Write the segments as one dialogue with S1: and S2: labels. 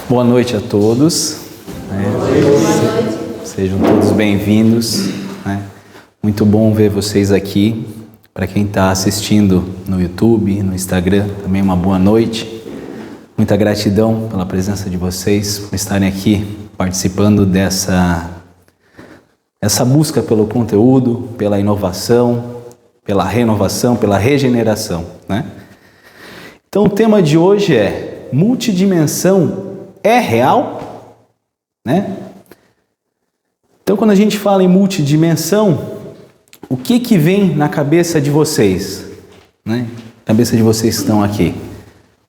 S1: Boa noite a todos. Sejam todos bem-vindos. Muito bom ver vocês aqui. Para quem está assistindo no YouTube, no Instagram, também uma boa noite. Muita gratidão pela presença de vocês, por estarem aqui participando dessa busca pelo conteúdo, pela inovação, pela renovação, pela regeneração, né? Então o tema de hoje é: multidimensão é real? Né? Então quando a gente fala em multidimensão, o que vem na cabeça de vocês? Né? Cabeça de vocês que estão aqui,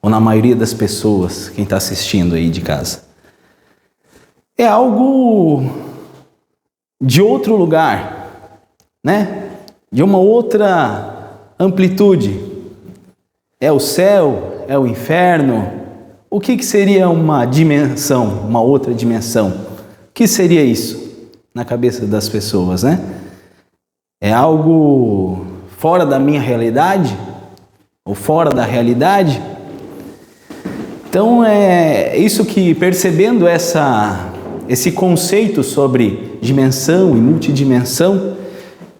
S1: ou na maioria das pessoas, quem está assistindo aí de casa. É algo de outro lugar, né? De uma outra amplitude. É o céu? É o inferno? O que seria uma dimensão, uma outra dimensão? O que seria isso na cabeça das pessoas, né? É algo fora da minha realidade? Ou fora da realidade? Então é isso que, percebendo esse conceito sobre dimensão e multidimensão,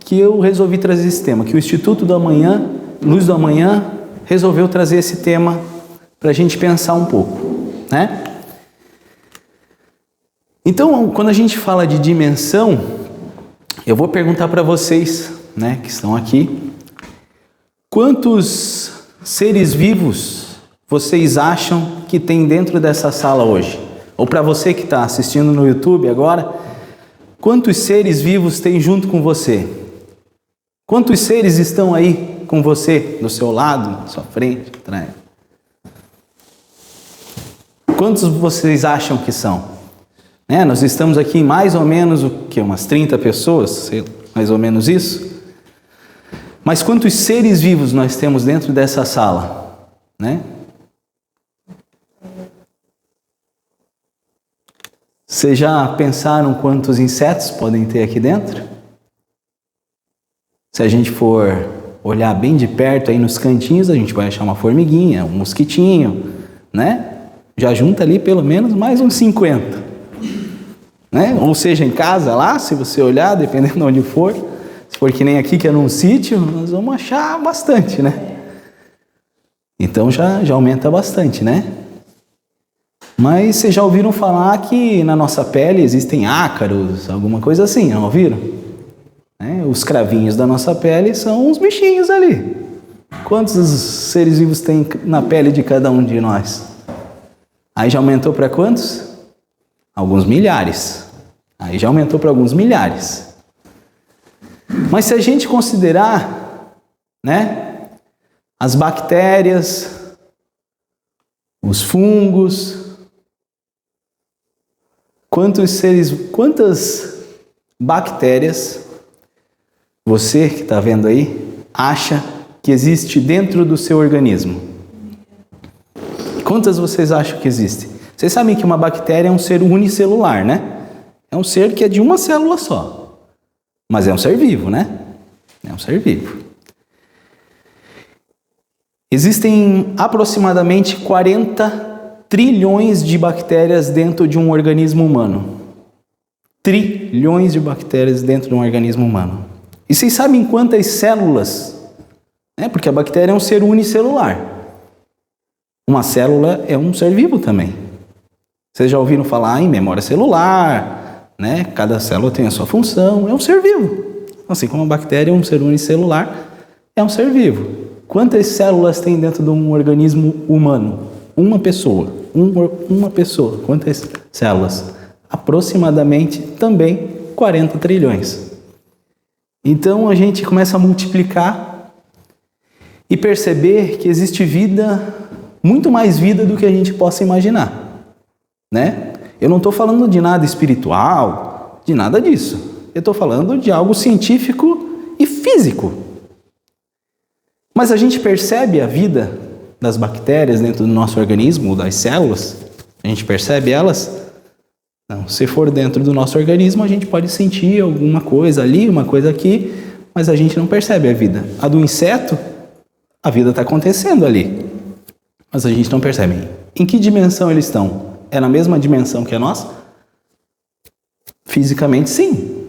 S1: que eu resolvi trazer esse tema, que o Instituto do Amanhã, Luz do Amanhã, resolveu trazer esse tema para a gente pensar um pouco, né? Então, quando a gente fala de dimensão, eu vou perguntar para vocês, né, que estão aqui, quantos seres vivos vocês acham que tem dentro dessa sala hoje? Ou para você que está assistindo no YouTube agora, quantos seres vivos tem junto com você? Quantos seres estão aí com você, do seu lado, na sua frente, atrás? Quantos vocês acham que são? Né? Nós estamos aqui em mais ou menos, umas 30 pessoas, mais ou menos isso. Mas quantos seres vivos nós temos dentro dessa sala? Né? Vocês já pensaram quantos insetos podem ter aqui dentro? Se a gente for olhar bem de perto aí nos cantinhos, a gente vai achar uma formiguinha, um mosquitinho, né? Já junta ali pelo menos mais uns 50. Né? Ou seja, em casa lá, se você olhar, dependendo de onde for, se for que nem aqui que é num sítio, nós vamos achar bastante, né? Então já aumenta bastante, né? Mas vocês já ouviram falar que na nossa pele existem ácaros, alguma coisa assim, não ouviram? Né? Os cravinhos da nossa pele são uns bichinhos ali. Quantos seres vivos tem na pele de cada um de nós? Aí já aumentou para quantos? Alguns milhares. Aí já aumentou para alguns milhares. Mas se a gente considerar, né, as bactérias, os fungos, quantas bactérias você que está vendo aí acha que existe dentro do seu organismo? Quantas vocês acham que existem? Vocês sabem que uma bactéria é um ser unicelular, né? É um ser que é de uma célula só. Mas é um ser vivo, né? É um ser vivo. Existem aproximadamente 40 trilhões de bactérias dentro de um organismo humano. Trilhões de bactérias dentro de um organismo humano. E vocês sabem quantas células? Porque a bactéria é um ser unicelular. Uma célula é um ser vivo também. Vocês já ouviram falar em memória celular, né? Cada célula tem a sua função, é um ser vivo. Assim como a bactéria é um ser unicelular, é um ser vivo. Quantas células tem dentro de um organismo humano? Uma pessoa. Uma pessoa. Quantas células? Aproximadamente também 40 trilhões. Então a gente começa a multiplicar e perceber que existe vida, muito mais vida do que a gente possa imaginar. Né? Eu não estou falando de nada espiritual, de nada disso. Eu estou falando de algo científico e físico. Mas a gente percebe a vida das bactérias dentro do nosso organismo, das células? A gente percebe elas? Não, se for dentro do nosso organismo, a gente pode sentir alguma coisa ali, uma coisa aqui, mas a gente não percebe a vida. A do inseto, a vida está acontecendo ali, mas a gente não percebe. Em que dimensão eles estão? é na mesma dimensão que a nossa? Fisicamente, sim,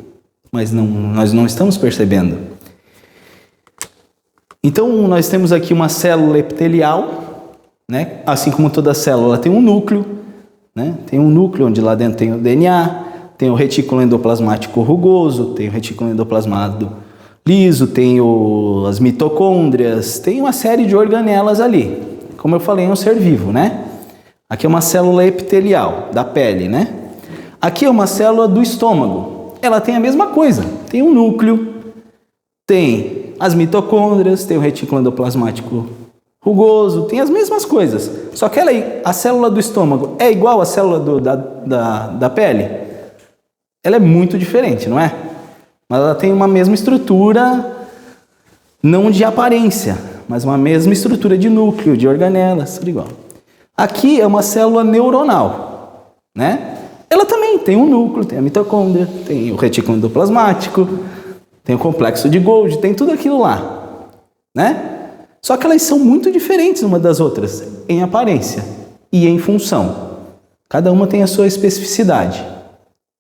S1: mas nós não estamos percebendo. Então, nós temos aqui uma célula epitelial, né? Assim como toda célula tem um núcleo, né? Tem um núcleo onde lá dentro tem o DNA, tem o retículo endoplasmático rugoso, tem o retículo endoplasmado liso, tem as mitocôndrias, tem uma série de organelas ali. Como eu falei, é um ser vivo, né? Aqui é uma célula epitelial da pele, né? Aqui é uma célula do estômago. Ela tem a mesma coisa. Tem um núcleo, tem as mitocôndrias, tem o retículo endoplasmático rugoso, tem as mesmas coisas. Só que a célula do estômago é igual à célula da pele? Ela é muito diferente, não é? Mas ela tem uma mesma estrutura, não de aparência, mas uma mesma estrutura de núcleo, de organelas, tudo igual. Aqui é uma célula neuronal, né? Ela também tem um núcleo, tem a mitocôndria, tem o retículo endoplasmático, tem o complexo de Golgi, tem tudo aquilo lá, né? Só que elas são muito diferentes uma das outras, em aparência e em função. Cada uma tem a sua especificidade,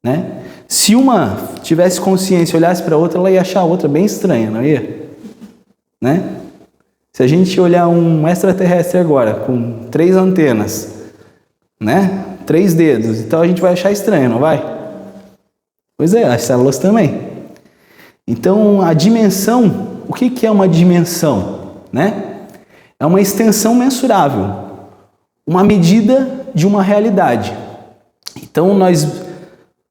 S1: né? Se uma tivesse consciência e olhasse para a outra, ela ia achar a outra bem estranha, não ia? Né? Se a gente olhar um extraterrestre agora, com 3 antenas, né? 3 dedos, então a gente vai achar estranho, não vai? Pois é, as células também. Então, a dimensão, o que é uma dimensão? Né? É uma extensão mensurável, uma medida de uma realidade. Então, nós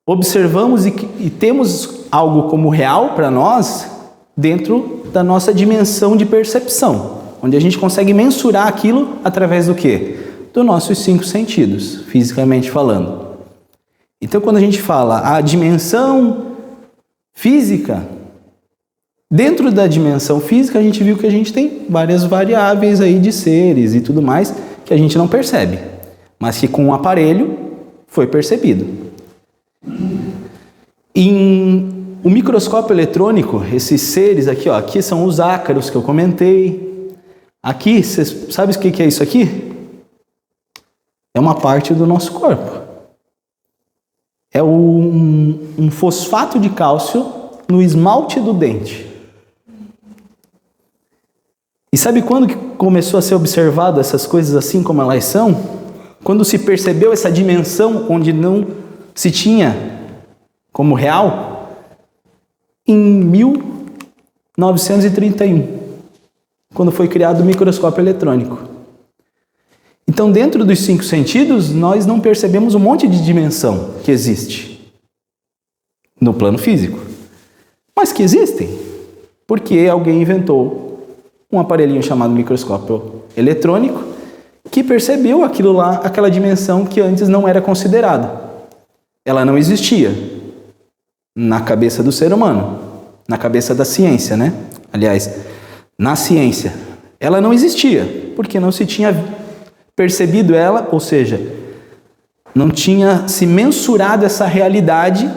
S1: observamos e temos algo como real para nós dentro da nossa dimensão de percepção, onde a gente consegue mensurar aquilo através do quê? Dos nossos 5 sentidos, fisicamente falando. Então, quando a gente fala a dimensão física, dentro da dimensão física, a gente viu que a gente tem várias variáveis aí de seres e tudo mais que a gente não percebe, mas que com o aparelho foi percebido. Em o microscópio eletrônico, esses seres aqui, ó, aqui são os ácaros que eu comentei. Aqui, você sabe o que é isso aqui? É uma parte do nosso corpo. É um fosfato de cálcio no esmalte do dente. E sabe quando que começou a ser observado essas coisas assim como elas são? Quando se percebeu essa dimensão onde não se tinha como real? Em 1931, quando foi criado o microscópio eletrônico. Então, dentro dos 5 sentidos, nós não percebemos um monte de dimensão que existe no plano físico, mas que existem, porque alguém inventou um aparelhinho chamado microscópio eletrônico que percebeu aquilo lá, aquela dimensão que antes não era considerada. Ela não existia na cabeça do ser humano, na cabeça da ciência, né? Aliás, na ciência. Ela não existia, porque não se tinha percebido ela, ou seja, não tinha se mensurado essa realidade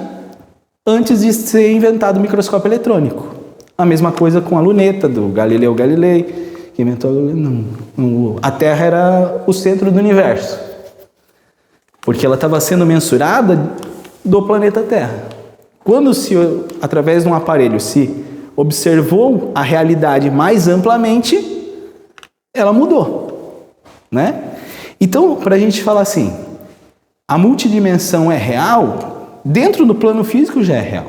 S1: antes de ser inventado o microscópio eletrônico. A mesma coisa com a luneta do Galileu Galilei, que inventou a Terra era o centro do universo, porque ela estava sendo mensurada do planeta Terra. Quando através de um aparelho, se observou a realidade mais amplamente, ela mudou, né? Então, para a gente falar assim, a multidimensão é real, dentro do plano físico já é real.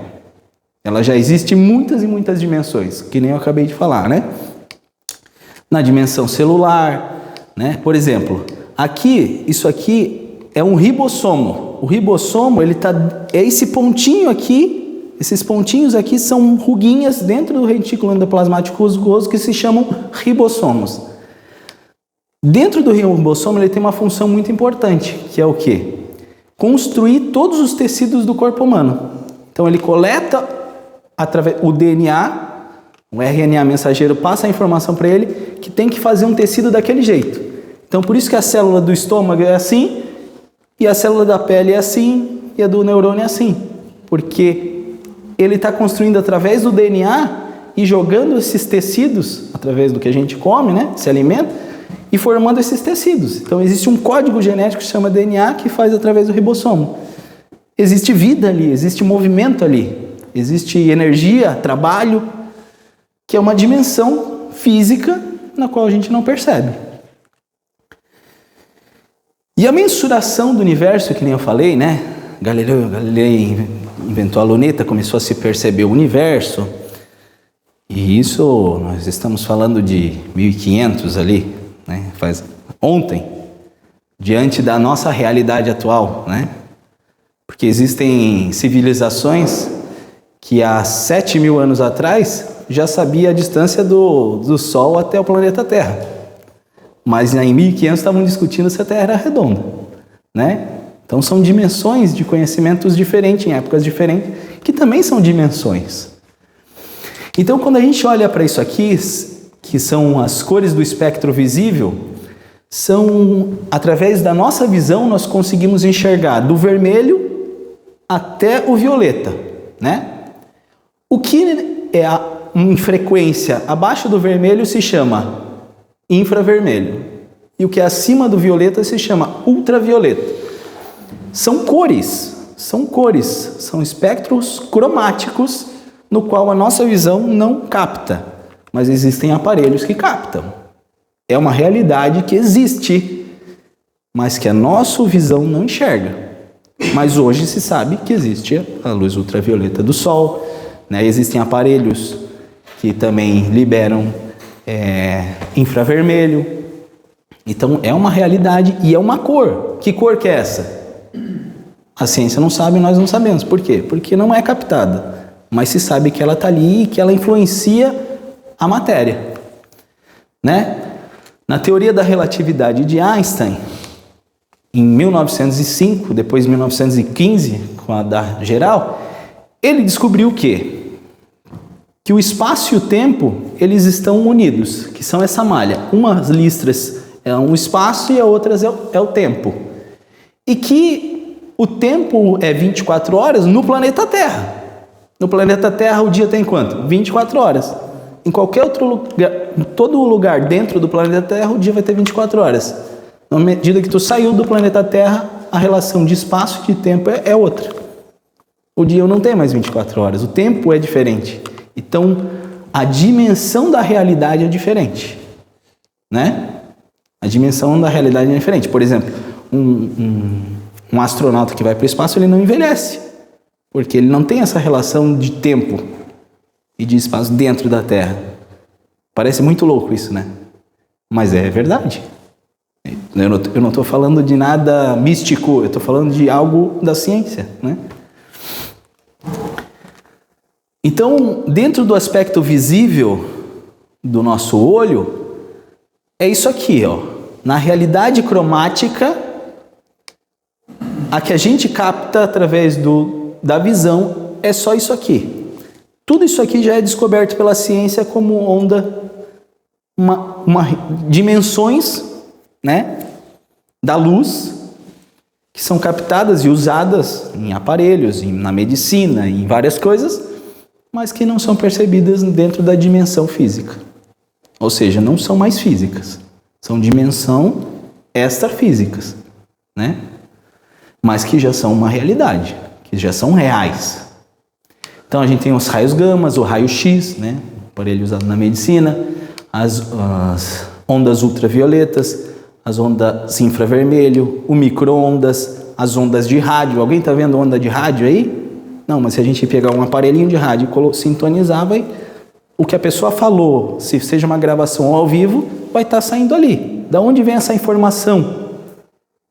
S1: Ela já existe em muitas e muitas dimensões, que nem eu acabei de falar, né? Na dimensão celular, né? Por exemplo, isso aqui é um ribossomo. O ribossomo, é esse pontinho aqui, esses pontinhos aqui são ruguinhas dentro do retículo endoplasmático rugoso que se chamam ribossomos. Dentro do ribossomo ele tem uma função muito importante, que é o quê? Construir todos os tecidos do corpo humano. Então ele coleta através o DNA, o RNA mensageiro passa a informação para ele que tem que fazer um tecido daquele jeito. Então por isso que a célula do estômago é assim, e a célula da pele é assim, e a do neurônio é assim. Porque ele está construindo através do DNA e jogando esses tecidos, através do que a gente come, né? Se alimenta, e formando esses tecidos. Então existe um código genético que se chama DNA que faz através do ribossomo. Existe vida ali, existe movimento ali, existe energia, trabalho, que é uma dimensão física na qual a gente não percebe. E a mensuração do universo, que nem eu falei, né? Galilei inventou a luneta, começou a se perceber o universo. E isso, nós estamos falando de 1500 ali, né? Faz ontem, diante da nossa realidade atual, né? Porque existem civilizações que há 7.000 anos atrás já sabia a distância do Sol até o planeta Terra. Mas em 1500 estavam discutindo se a Terra era redonda, né? Então são dimensões de conhecimentos diferentes, em épocas diferentes, que também são dimensões. Então quando a gente olha para isso aqui, que são as cores do espectro visível, são, através da nossa visão, nós conseguimos enxergar do vermelho até o violeta, né? O que é em frequência abaixo do vermelho se chama infravermelho. E o que é acima do violeta se chama ultravioleta. São cores, são espectros cromáticos no qual a nossa visão não capta, mas existem aparelhos que captam. É uma realidade que existe, mas que a nossa visão não enxerga. Mas hoje se sabe que existe a luz ultravioleta do Sol, né? Existem aparelhos que também liberam infravermelho. Então é uma realidade e é uma cor. Que cor que é essa? A ciência não sabe, nós não sabemos. Por quê? Porque não é captada. Mas se sabe que ela está ali e que ela influencia a matéria, né? Na teoria da relatividade de Einstein, em 1905, depois de 1915, com a da geral, ele descobriu o quê? Que o espaço e o tempo, eles estão unidos, que são essa malha. Umas listras é um espaço e a outras é o tempo. E que o tempo é 24 horas no planeta Terra. No planeta Terra o dia tem quanto? 24 horas. Em qualquer outro lugar, em todo lugar dentro do planeta Terra, o dia vai ter 24 horas. Na medida que tu saiu do planeta Terra, a relação de espaço e de tempo é outra. O dia não tem mais 24 horas, o tempo é diferente. Então, a dimensão da realidade é diferente, né? A dimensão da realidade é diferente. Por exemplo, um astronauta que vai para o espaço, ele não envelhece, porque ele não tem essa relação de tempo e de espaço dentro da Terra. Parece muito louco isso, né? Mas é verdade. Eu não estou falando de nada místico, eu estou falando de algo da ciência, né? Então, dentro do aspecto visível do nosso olho, é isso aqui, ó. Na realidade cromática, a que a gente capta através da visão, é só isso aqui. Tudo isso aqui já é descoberto pela ciência como onda, dimensões, né, da luz, que são captadas e usadas em aparelhos, na medicina, em várias coisas, mas que não são percebidas dentro da dimensão física. Ou seja, não são mais físicas, são dimensão extrafísicas, né? Mas que já são uma realidade, que já são reais. Então a gente tem os raios gamas, o raio-x, né? Aparelho usado na medicina, as ondas ultravioletas, as ondas infravermelho, o micro-ondas, as ondas de rádio. Alguém está vendo onda de rádio aí? Não, mas se a gente pegar um aparelhinho de rádio e sintonizar, o que a pessoa falou, se seja uma gravação ao vivo, vai estar saindo ali. Da onde vem essa informação?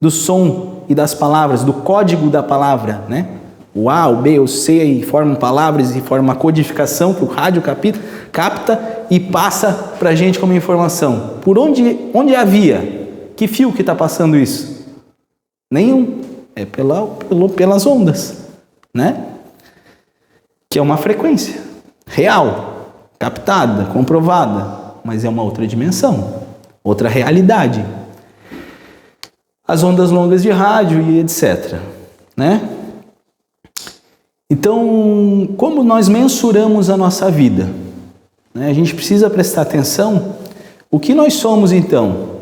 S1: Do som e das palavras, do código da palavra, né? O A, o B, o C, e formam palavras e formam uma codificação que o rádio capta e passa para a gente como informação. Por onde havia? Que fio que está passando isso? Nenhum. É pelas ondas, né? Que é uma frequência real, captada, comprovada, mas é uma outra dimensão, outra realidade. As ondas longas de rádio e etc, né? Então, como nós mensuramos a nossa vida? Né? A gente precisa prestar atenção. O que nós somos então?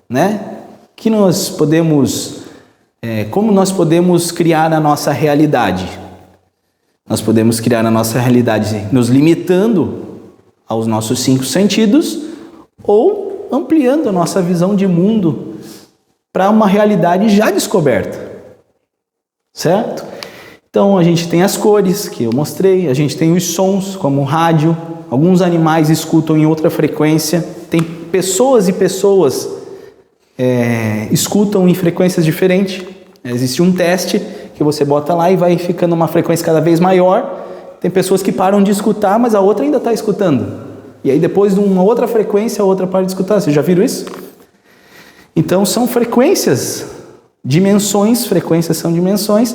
S1: né? Que nós podemos, como nós podemos criar a nossa realidade? Nós podemos criar a nossa realidade nos limitando aos nossos 5 sentidos ou ampliando a nossa visão de mundo para uma realidade já descoberta, certo? Então a gente tem as cores que eu mostrei, a gente tem os sons como o rádio, alguns animais escutam em outra frequência, tem pessoas e pessoas escutam em frequências diferentes. Existe um teste que você bota lá e vai ficando uma frequência cada vez maior. Tem pessoas que param de escutar, mas a outra ainda está escutando. E aí depois de uma outra frequência, a outra para de escutar. Vocês já viram isso? Então são frequências, dimensões, frequências são dimensões.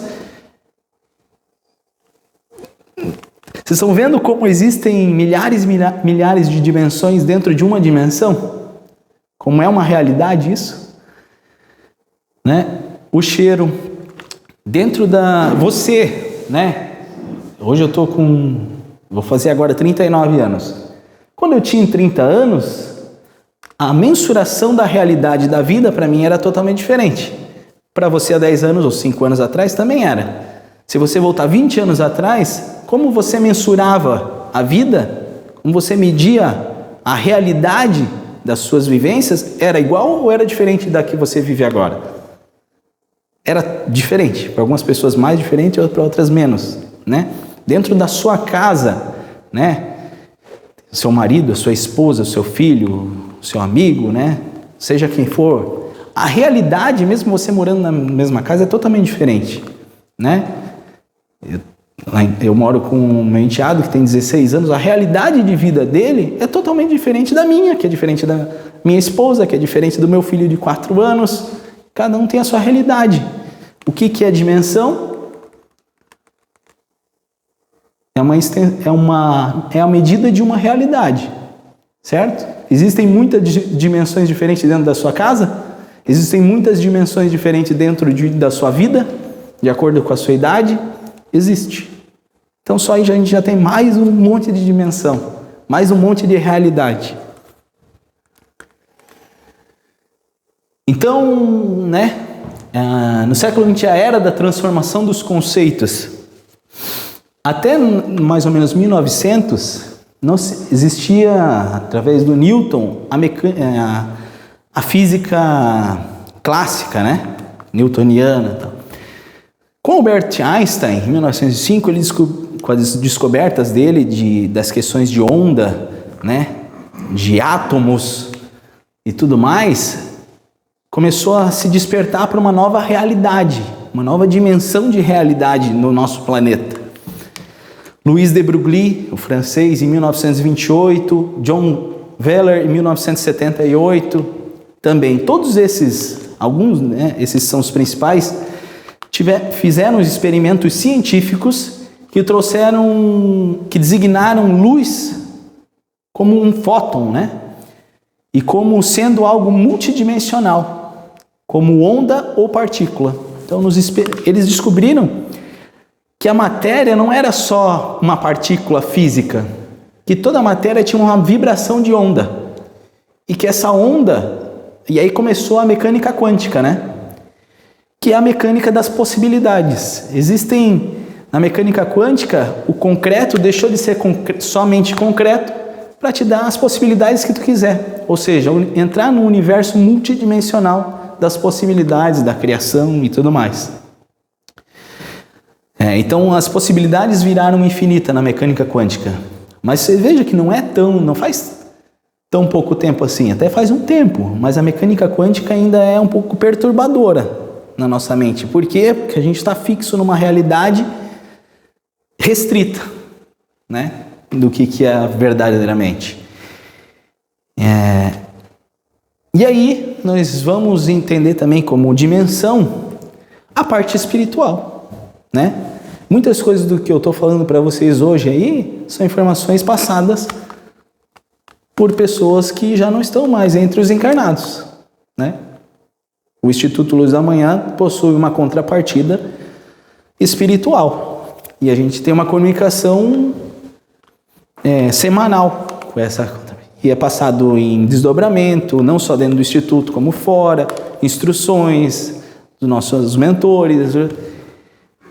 S1: Vocês estão vendo como existem milhares e milhares de dimensões dentro de uma dimensão? Como é uma realidade isso? Né? O cheiro, dentro da... Você, né? Hoje eu estou com... Vou fazer agora 39 anos. Quando eu tinha 30 anos, a mensuração da realidade da vida para mim era totalmente diferente. Para você há 10 anos ou 5 anos atrás também era. Se você voltar 20 anos atrás, como você mensurava a vida, como você media a realidade das suas vivências, era igual ou era diferente da que você vive agora? Era diferente, para algumas pessoas mais diferente, para outras menos, né? Dentro da sua casa, né? Seu marido, a sua esposa, o seu filho, o seu amigo, né? Seja quem for, a realidade, mesmo você morando na mesma casa, é totalmente diferente, né? Eu moro com um meu enteado que tem 16 anos, a realidade de vida dele é totalmente diferente da minha, que é diferente da minha esposa, que é diferente do meu filho de 4 anos. Cada um tem a sua realidade. O que é dimensão? É a medida de uma realidade, certo? Existem muitas dimensões diferentes dentro da sua casa? Existem muitas dimensões diferentes dentro da sua vida, de acordo com a sua idade? Existe. Então só aí a gente já tem mais um monte de dimensão, mais um monte de realidade. Então, né, no século XX, a era da transformação dos conceitos. Até mais ou menos 1900, não existia, através do Newton, a física clássica, né, newtoniana e tal. Com Albert Einstein, em 1905, ele com as descobertas dele das questões de onda, né, de átomos e tudo mais, começou a se despertar para uma nova realidade, uma nova dimensão de realidade no nosso planeta. Louis de Broglie, o francês, em 1928, John Wheeler, em 1978, também. Todos esses, alguns, né, esses são os principais, fizeram experimentos científicos que designaram luz como um fóton, né? E como sendo algo multidimensional, como onda ou partícula. Então, eles descobriram que a matéria não era só uma partícula física, que toda a matéria tinha uma vibração de onda. E que essa onda... E aí começou a mecânica quântica, né? Que é a mecânica das possibilidades. Na mecânica quântica, o concreto deixou de ser somente concreto para te dar as possibilidades que tu quiser. Ou seja, entrar no universo multidimensional das possibilidades, da criação e tudo mais. Então, as possibilidades viraram infinitas na mecânica quântica. Mas você veja que não faz tão pouco tempo assim. Até faz um tempo, mas a mecânica quântica ainda é um pouco perturbadora na nossa mente. Por quê? Porque a gente está fixo numa realidade restrita, né? Do que é verdadeiramente. E aí, nós vamos entender também como dimensão a parte espiritual, né? Muitas coisas do que eu estou falando para vocês hoje aí são informações passadas por pessoas que já não estão mais entre os encarnados, né? O Instituto Luz da Manhã possui uma contrapartida espiritual. E a gente tem uma comunicação semanal com essa contrapartida. e é passado em desdobramento, não só dentro do Instituto, como fora, instruções dos nossos mentores.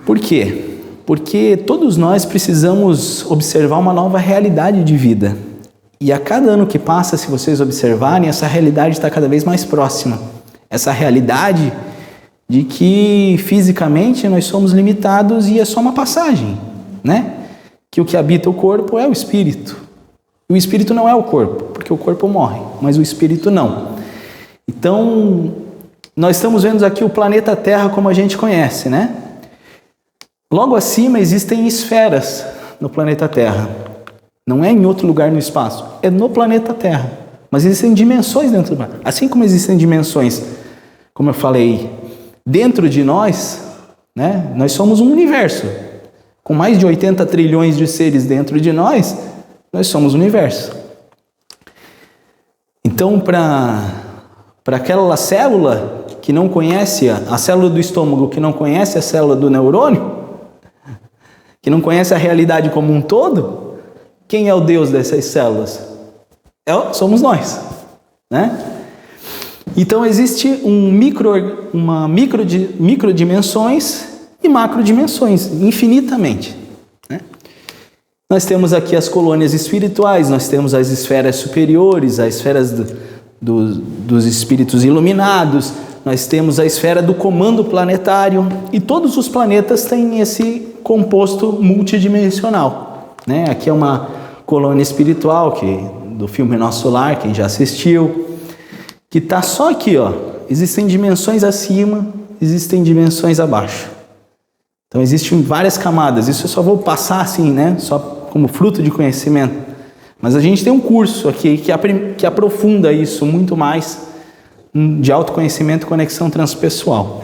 S1: Por quê? Porque todos nós precisamos observar uma nova realidade de vida. E a cada ano que passa, se vocês observarem, essa realidade está cada vez mais próxima. Essa realidade de que fisicamente nós somos limitados e é só uma passagem, né? Que o que habita o corpo é o espírito. O espírito não é o corpo, porque o corpo morre, mas o espírito não. Então, nós estamos vendo aqui o planeta Terra como a gente conhece, né? Logo acima existem esferas no planeta Terra. Não é em outro lugar no espaço, é no planeta Terra. Mas existem dimensões dentro do planeta. Assim como existem dimensões, como eu falei, dentro de nós, né? Nós somos um universo. Com mais de 80 trilhões de seres dentro de nós, nós somos o universo. Então, para aquela célula que não conhece, a célula do estômago que não conhece a célula do neurônio, que não conhece a realidade como um todo, quem é o Deus dessas células? Somos nós, né? Então existe microdimensões e macrodimensões, infinitamente, né? Nós temos aqui as colônias espirituais, nós temos as esferas superiores, as esferas dos espíritos iluminados, nós temos a esfera do comando planetário, e todos os planetas têm esse composto multidimensional, né? Aqui é uma colônia espiritual do filme Nosso Lar, quem já assistiu, que está só aqui, ó. Existem dimensões acima, existem dimensões abaixo. Então existem várias camadas. Isso eu só vou passar assim, né? Só como fruto de conhecimento. Mas a gente tem um curso aqui que aprofunda isso muito mais, de autoconhecimento e conexão transpessoal.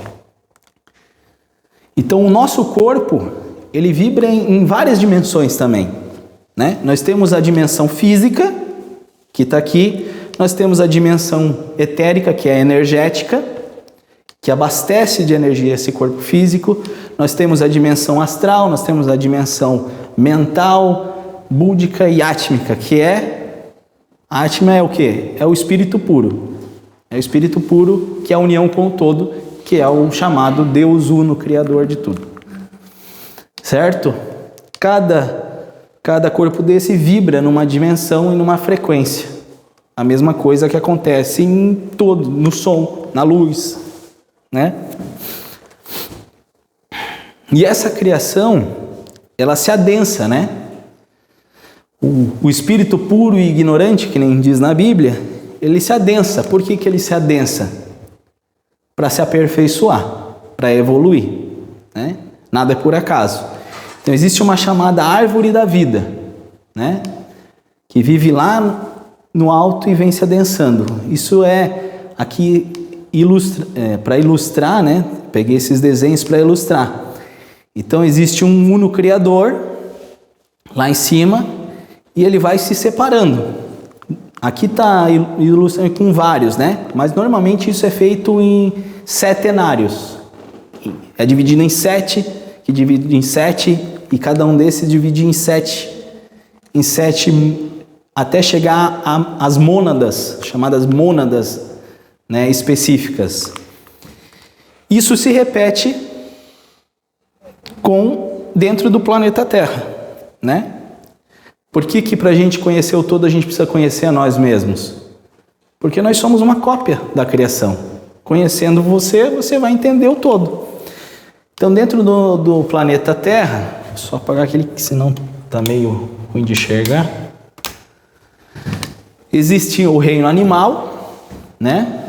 S1: Então o nosso corpo, ele vibra em várias dimensões também, né? Nós temos a dimensão física, que está aqui. Nós temos a dimensão etérica, que é energética, que abastece de energia esse corpo físico. Nós temos a dimensão astral, nós temos a dimensão mental, búdica e átmica, que é... A átma é o quê? É o espírito puro. É o espírito puro, que é a união com o todo, que é o chamado Deus Uno, Criador de tudo. Certo? Cada corpo desse vibra numa dimensão e numa frequência. A mesma coisa que acontece em todo, no som, na luz, né? E essa criação, ela se adensa, né? O espírito puro e ignorante, que nem diz na Bíblia, ele se adensa. Por que ele se adensa? Para se aperfeiçoar, para evoluir, né? Nada é por acaso. Então existe uma chamada árvore da vida, né? Que vive lá no alto e vem se adensando. Isso é aqui para ilustrar, né? Peguei esses desenhos para ilustrar. Então existe um uno criador lá em cima e ele vai se separando. Aqui está ilustrando com vários, né? Mas normalmente isso é feito em setenários. É dividido em 7, que divide em 7, e cada um desses divide em 7, até chegar às mônadas, chamadas mônadas, né, específicas. Isso se repete dentro do planeta Terra, né? Por que para a gente conhecer o todo a gente precisa conhecer a nós mesmos? Porque nós somos uma cópia da criação. Conhecendo você vai entender o todo. Então dentro do planeta Terra, só apagar aquele que senão está meio ruim de enxergar. Existe o reino animal, né?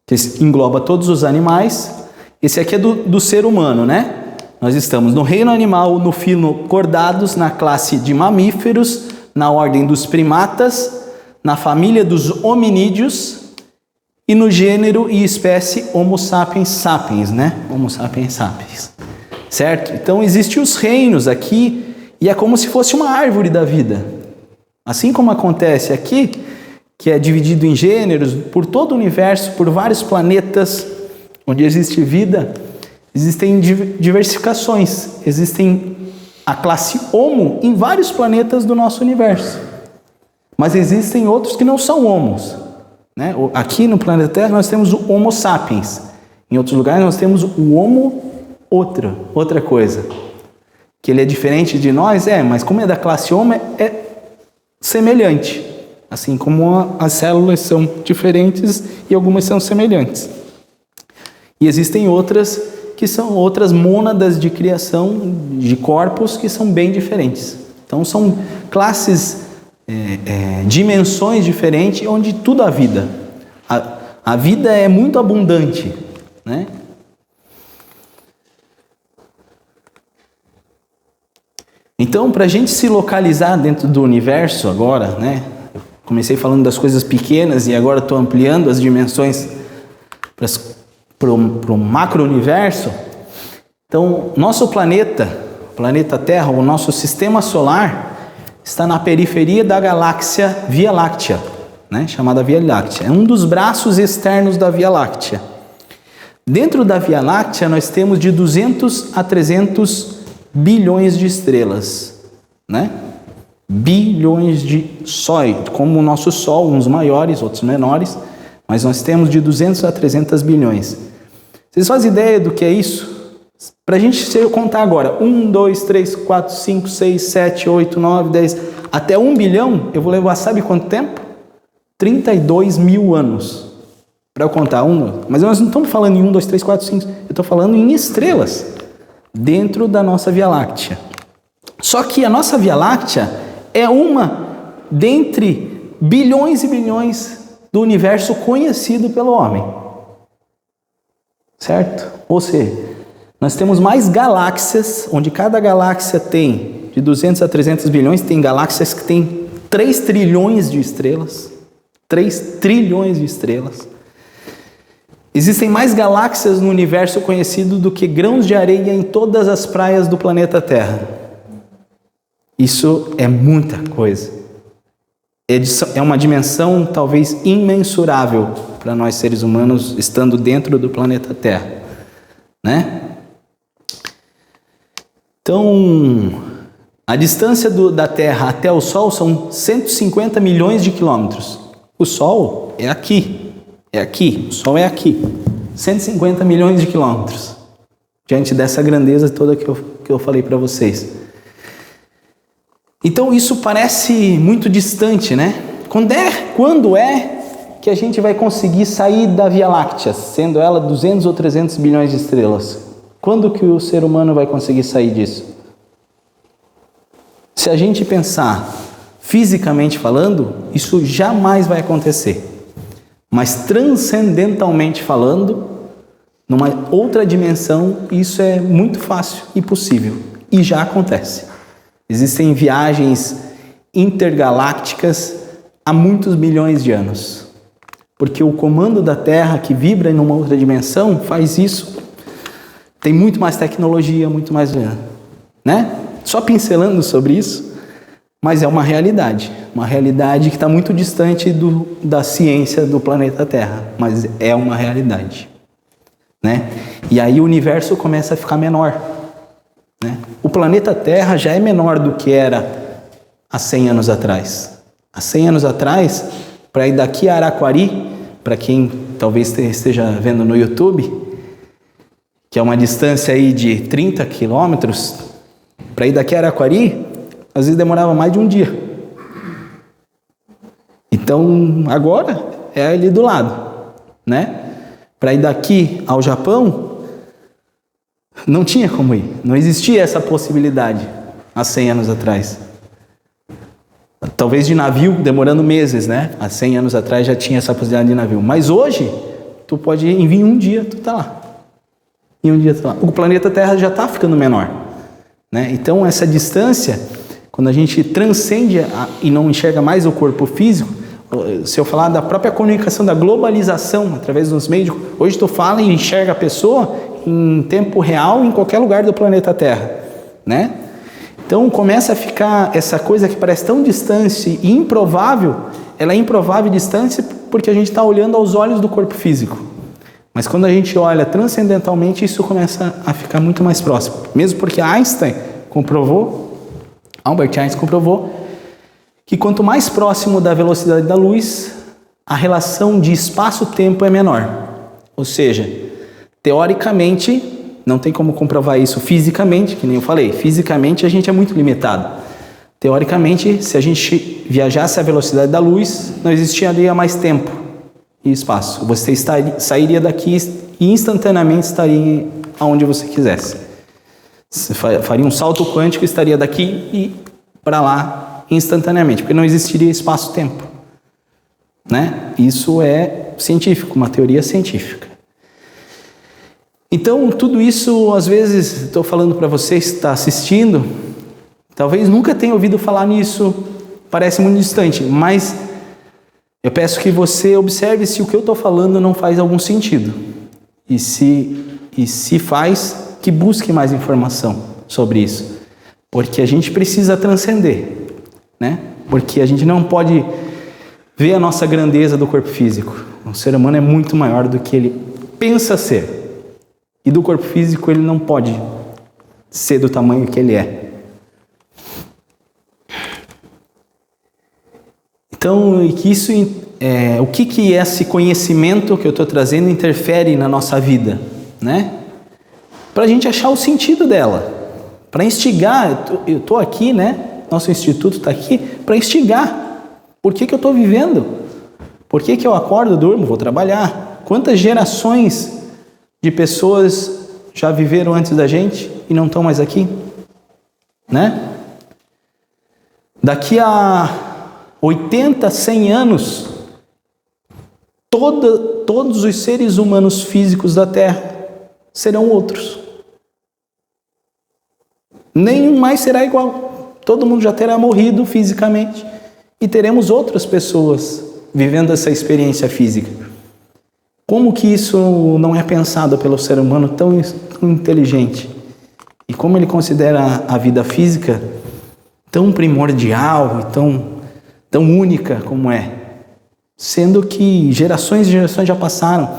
S1: Que engloba todos os animais. Esse aqui é do ser humano, né? Nós estamos no reino animal, no filo Chordados, na classe de mamíferos, na ordem dos primatas, na família dos hominídeos e no gênero e espécie Homo sapiens sapiens, né? Homo sapiens sapiens. Certo? Então existem os reinos aqui e é como se fosse uma árvore da vida. Assim como acontece aqui, que é dividido em gêneros, por todo o universo, por vários planetas onde existe vida, existem diversificações. Existem a classe Homo em vários planetas do nosso universo. Mas existem outros que não são homos, né? Aqui no planeta Terra nós temos o Homo sapiens. Em outros lugares nós temos o Homo outra coisa. Que ele é diferente de nós, mas como é da classe Homo, é semelhante. Assim como as células são diferentes e algumas são semelhantes. E existem outras que são outras mônadas de criação de corpos que são bem diferentes. Então são classes, dimensões diferentes onde tudo há vida. A vida é muito abundante, né? Então, para a gente se localizar dentro do universo agora, né? Comecei falando das coisas pequenas e agora estou ampliando as dimensões para o macro-universo. Então, nosso planeta, o planeta Terra, o nosso sistema solar, está na periferia da galáxia Via Láctea, né? Chamada Via Láctea. É um dos braços externos da Via Láctea. Dentro da Via Láctea, nós temos de 200 a 300 bilhões de estrelas, né? Bilhões de sóis, como o nosso Sol, uns maiores, outros menores, mas nós temos de 200 a 300 bilhões. Vocês fazem ideia do que é isso? Para a gente contar agora, 1, 2, 3, 4, 5, 6, 7, 8, 9, 10, até 1 bilhão, eu vou levar sabe quanto tempo? 32 mil anos para eu contar. Mas nós não estamos falando em 1, 2, 3, 4, 5, eu estou falando em estrelas dentro da nossa Via Láctea. Só que a nossa Via Láctea é uma dentre bilhões e bilhões do universo conhecido pelo homem. Certo? Ou seja, nós temos mais galáxias, onde cada galáxia tem de 200 a 300 bilhões, tem galáxias que têm 3 trilhões de estrelas. 3 trilhões de estrelas. Existem mais galáxias no universo conhecido do que grãos de areia em todas as praias do planeta Terra. Isso é muita coisa. É uma dimensão talvez imensurável para nós seres humanos estando dentro do planeta Terra, né? Então, a distância da Terra até o Sol são 150 milhões de quilômetros. O Sol é aqui. O Sol é aqui, 150 milhões de quilômetros, diante dessa grandeza toda que eu falei para vocês. Então isso parece muito distante, né? Quando é que a gente vai conseguir sair da Via Láctea, sendo ela 200 ou 300 bilhões de estrelas? Quando que o ser humano vai conseguir sair disso? Se a gente pensar fisicamente falando, isso jamais vai acontecer. Mas transcendentalmente falando, numa outra dimensão, isso é muito fácil e possível. E já acontece. Existem viagens intergalácticas há muitos bilhões de anos. Porque o comando da Terra, que vibra em uma outra dimensão, faz isso. Tem muito mais tecnologia, muito mais... né? Só pincelando sobre isso, mas é uma realidade que está muito distante da ciência do planeta Terra, mas é uma realidade, né? E aí o universo começa a ficar menor, né? O planeta Terra já é menor do que era há 100 anos atrás. Há 100 anos atrás, para ir daqui a Araquari, para quem talvez esteja vendo no YouTube, que é uma distância aí de 30 quilômetros, para ir daqui a Araquari, às vezes demorava mais de um dia. Então, agora é ali do lado, né? Para ir daqui ao Japão, não tinha como ir. Não existia essa possibilidade há 100 anos atrás. Talvez de navio, demorando meses, né? Há 100 anos atrás já tinha essa possibilidade de navio. Mas hoje, tu pode ir em um dia, tu tá lá. Em um dia tu tá lá. O planeta Terra já está ficando menor, né? Então, essa distância, quando a gente transcende e não enxerga mais o corpo físico, se eu falar da própria comunicação, da globalização através dos meios, hoje tu fala e enxerga a pessoa em tempo real em qualquer lugar do planeta Terra, né? Então começa a ficar essa coisa que parece tão distante e improvável, ela é improvável e distante porque a gente está olhando aos olhos do corpo físico. Mas quando a gente olha transcendentalmente, isso começa a ficar muito mais próximo. Mesmo porque Albert Einstein comprovou que quanto mais próximo da velocidade da luz, a relação de espaço-tempo é menor. Ou seja, teoricamente, não tem como comprovar isso fisicamente, que nem eu falei, fisicamente a gente é muito limitado. Teoricamente, se a gente viajasse à velocidade da luz, não existiria mais tempo e espaço. Você sairia daqui e instantaneamente estaria aonde você quisesse. Você faria um salto quântico e estaria daqui e para lá instantaneamente, porque não existiria espaço-tempo, né? Isso é científico, uma teoria científica. Então, tudo isso, às vezes, estou falando para você que está assistindo, talvez nunca tenha ouvido falar nisso, parece muito distante, mas eu peço que você observe se o que eu estou falando não faz algum sentido. E se faz, que busque mais informação sobre isso. Porque a gente precisa transcender, né? Porque a gente não pode ver a nossa grandeza do corpo físico. O ser humano é muito maior do que ele pensa ser. E do corpo físico ele não pode ser do tamanho que ele é. Então, o que esse conhecimento que eu estou trazendo interfere na nossa vida, né? Para a gente achar o sentido dela, para instigar. Eu estou aqui, né? Nosso instituto está aqui para instigar. Por que eu estou vivendo? Por que eu acordo, durmo, vou trabalhar? Quantas gerações de pessoas já viveram antes da gente e não estão mais aqui, né? Daqui a 80, 100 anos, todos os seres humanos físicos da Terra serão outros. Nenhum mais será igual. Todo mundo já terá morrido fisicamente e teremos outras pessoas vivendo essa experiência física. Como que isso não é pensado pelo ser humano tão inteligente? E como ele considera a vida física tão primordial e tão única como é? Sendo que gerações e gerações já passaram.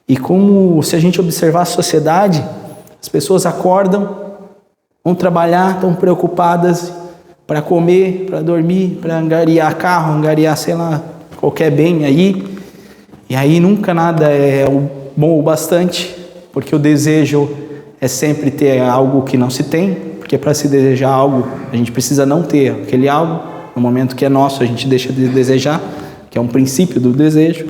S1: E como, se a gente observar a sociedade, as pessoas acordam, vão trabalhar, estão preocupadas para comer, para dormir, para angariar carro, angariar, sei lá, qualquer bem aí. E aí nunca nada é bom o bastante, porque o desejo é sempre ter algo que não se tem, porque para se desejar algo, a gente precisa não ter aquele algo. No momento que é nosso, a gente deixa de desejar, que é um princípio do desejo.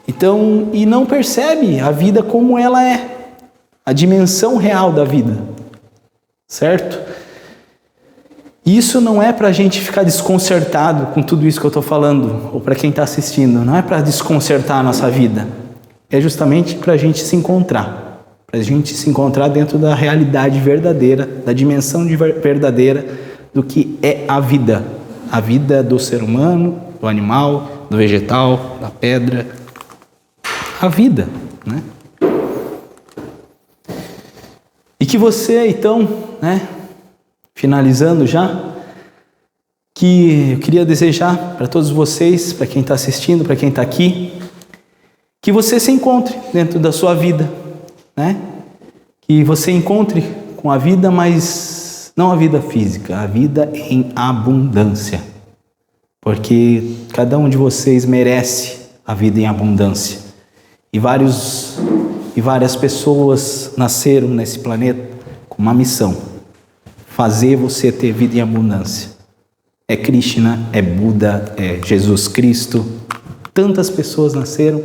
S1: Então, e não percebe a vida como ela é, a dimensão real da vida, certo? Isso não é para a gente ficar desconcertado com tudo isso que eu estou falando, ou para quem está assistindo, não é para desconcertar a nossa vida, é justamente para a gente se encontrar, dentro da realidade verdadeira, da dimensão verdadeira do que é a vida do ser humano, do animal, do vegetal, da pedra, a vida, né? E que você, então, né, finalizando já, que eu queria desejar para todos vocês, para quem está assistindo, para quem está aqui, que você se encontre dentro da sua vida, né? Que você encontre com a vida, mas não a vida física, a vida em abundância. Porque cada um de vocês merece a vida em abundância. E várias pessoas nasceram nesse planeta com uma missão: fazer você ter vida em abundância. É Krishna, é Buda, é Jesus Cristo. Tantas pessoas nasceram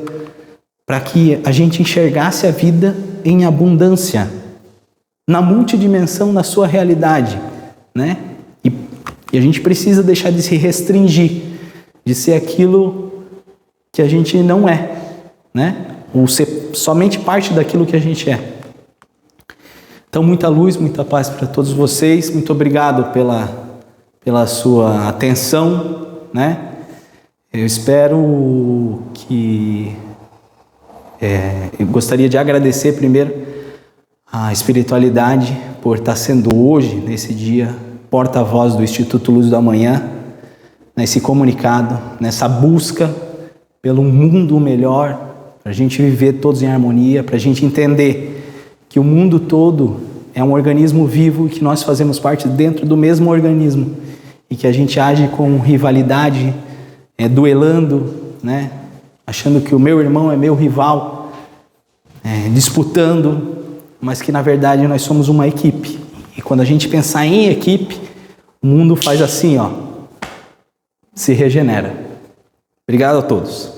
S1: para que a gente enxergasse a vida em abundância, na multidimensão, na sua realidade, né? E a gente precisa deixar de se restringir, de ser aquilo que a gente não é, né? Ou ser somente parte daquilo que a gente é. Então, muita luz, muita paz para todos vocês. Muito obrigado pela sua atenção, né? Eu espero que... eu gostaria de agradecer primeiro a espiritualidade por estar sendo hoje, nesse dia, porta-voz do Instituto Luz do Amanhã, nesse comunicado, nessa busca pelo mundo melhor, para a gente viver todos em harmonia, para a gente entender que o mundo todo é um organismo vivo e que nós fazemos parte dentro do mesmo organismo e e que a gente age com rivalidade, duelando, né? Achando que o meu irmão é meu rival, disputando, mas que na verdade nós somos uma equipe. E quando a gente pensar em equipe, o mundo faz assim, ó, se regenera. Obrigado a todos.